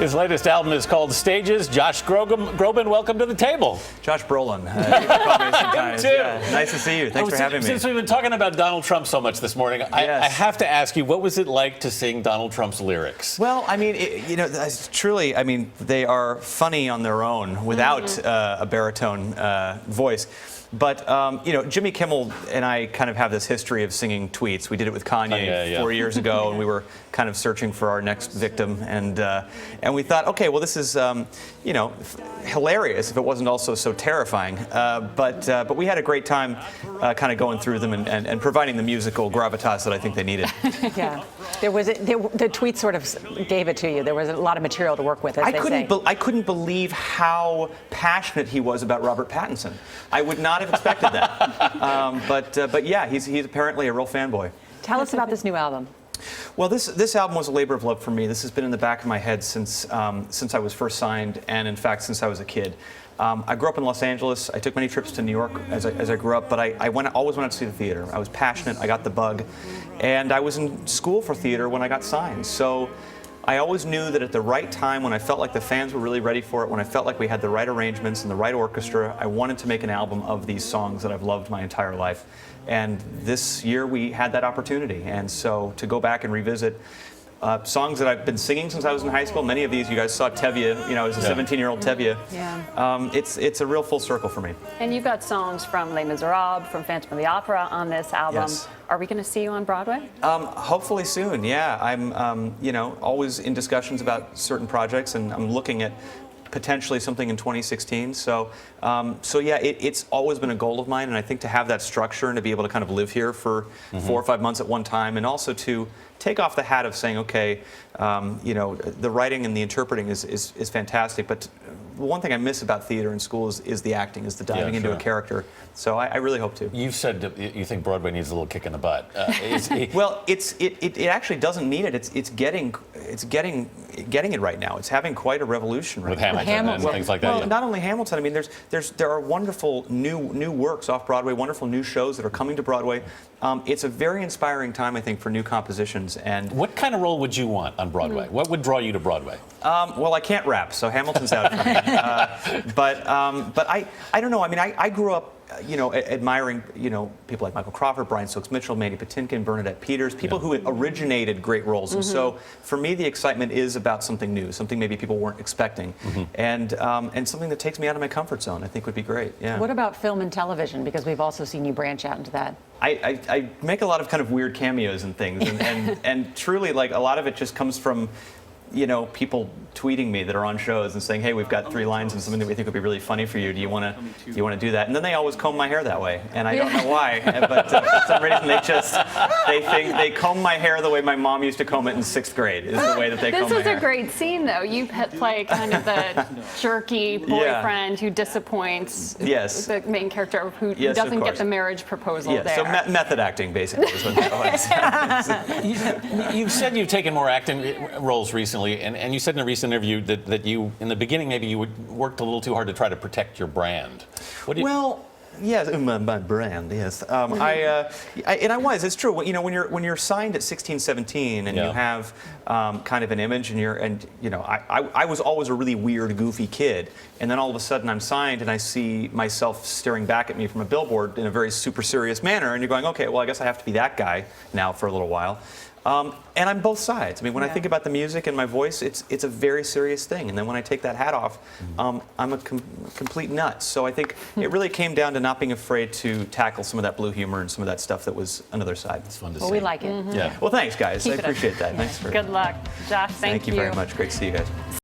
His latest album is called Stages. Josh Groban, welcome to the table. Josh Brolin. Yeah, nice to see you. Thanks for having me. Since we've been talking about Donald Trump so much this morning, I have to ask you, what was it like to sing Donald Trump's lyrics? Well, I mean, truly, I mean, they are funny on their own without a baritone voice. But, Jimmy Kimmel and I kind of have this history of singing tweets. We did it with Kanye 4 years ago, and we were kind of searching for our next victim. And we thought, okay, well, this is, hilarious if it wasn't also so terrifying. But we had a great time kind of going through them and providing the musical gravitas that I think they needed. Yeah. The tweet sort of gave it to you. There was a lot of material to work with, as they say. I couldn't believe how passionate he was about Robert Pattinson. I would not have expected that. But yeah, he's apparently a real fanboy. Tell us about this new album. Well, this album was a labor of love for me. This has been in the back of my head since I was first signed, and in fact, since I was a kid. I grew up in Los Angeles. I took many trips to New York as I grew up, but I always wanted to see the theater. I was passionate. I got the bug, and I was in school for theater when I got signed. So I always knew that at the right time, when I felt like the fans were really ready for it, when I felt like we had the right arrangements and the right orchestra, I wanted to make an album of these songs that I've loved my entire life. And this year we had that opportunity. And so to go back and revisit songs that I've been singing since I was in high school, many of these you guys saw Tevye, as a 17-year-old Tevye. Yeah. It's a real full circle for me. And you've got songs from Les Miserables, from Phantom of the Opera on this album. Yes. Are we going to see you on Broadway? Hopefully soon, yeah. I'm, always in discussions about certain projects, and I'm looking at potentially something in 2016. So yeah, it's always been a goal of mine, and I think to have that structure and to be able to kind of live here for 4 or 5 months at one time, and also to take off the hat of saying, okay, the writing and the interpreting is fantastic, but the one thing I miss about theater in school is the acting, is the diving into a character. So I really hope to. You've said you think Broadway needs a little kick in the butt. Well, it actually doesn't need it. It's getting it right now. It's having quite a revolution right with now. Hamilton and things like that. Well, not only Hamilton. I mean, there are wonderful new works off Broadway, wonderful new shows that are coming to Broadway. It's a very inspiring time, I think, for new compositions. And what kind of role would you want on Broadway? What would draw you to Broadway? Well, I can't rap, so Hamilton's out for me. But I don't know. I mean, I grew up, admiring, people like Michael Crawford, Brian Stokes Mitchell, Mandy Patinkin, Bernadette Peters, people who originated great roles. And so, for me, the excitement is about something new, something maybe people weren't expecting, and something that takes me out of my comfort zone. I think would be great. Yeah. What about film and television? Because we've also seen you branch out into that. I make a lot of kind of weird cameos and things, and truly, like, a lot of it just comes from people tweeting me that are on shows and saying, hey, we've got 3 lines and something that we think would be really funny for you. Do you want to do that? And then they always comb my hair that way, and I don't know why, but for some reason they comb my hair the way my mom used to comb it in 6th grade, is the way that they comb my hair. This is a great scene, though. You play kind of the jerky boyfriend who disappoints the main character who doesn't get the marriage proposal there. So method acting, basically, is what that was. You've said you've taken more acting roles recently. And you said in a recent interview that you, in the beginning, maybe you worked a little too hard to try to protect your brand. Well, yes, my brand, yes. And I was. It's true. When you're signed at 16, 17, and you have kind of an image, I was always a really weird, goofy kid, and then all of a sudden I'm signed, and I see myself staring back at me from a billboard in a very super serious manner, and you're going, okay, well, I guess I have to be that guy now for a little while. And I'm both sides. I mean, when I think about the music and my voice, it's a very serious thing. And then when I take that hat off, I'm a complete nut. So I think it really came down to not being afraid to tackle some of that blue humor and some of that stuff that was another side. It's fun to see. Well, we like it. Yeah. Well, thanks, guys. I appreciate that. Thanks Good luck. Josh, thank you. Thank you very much. Great to see you guys.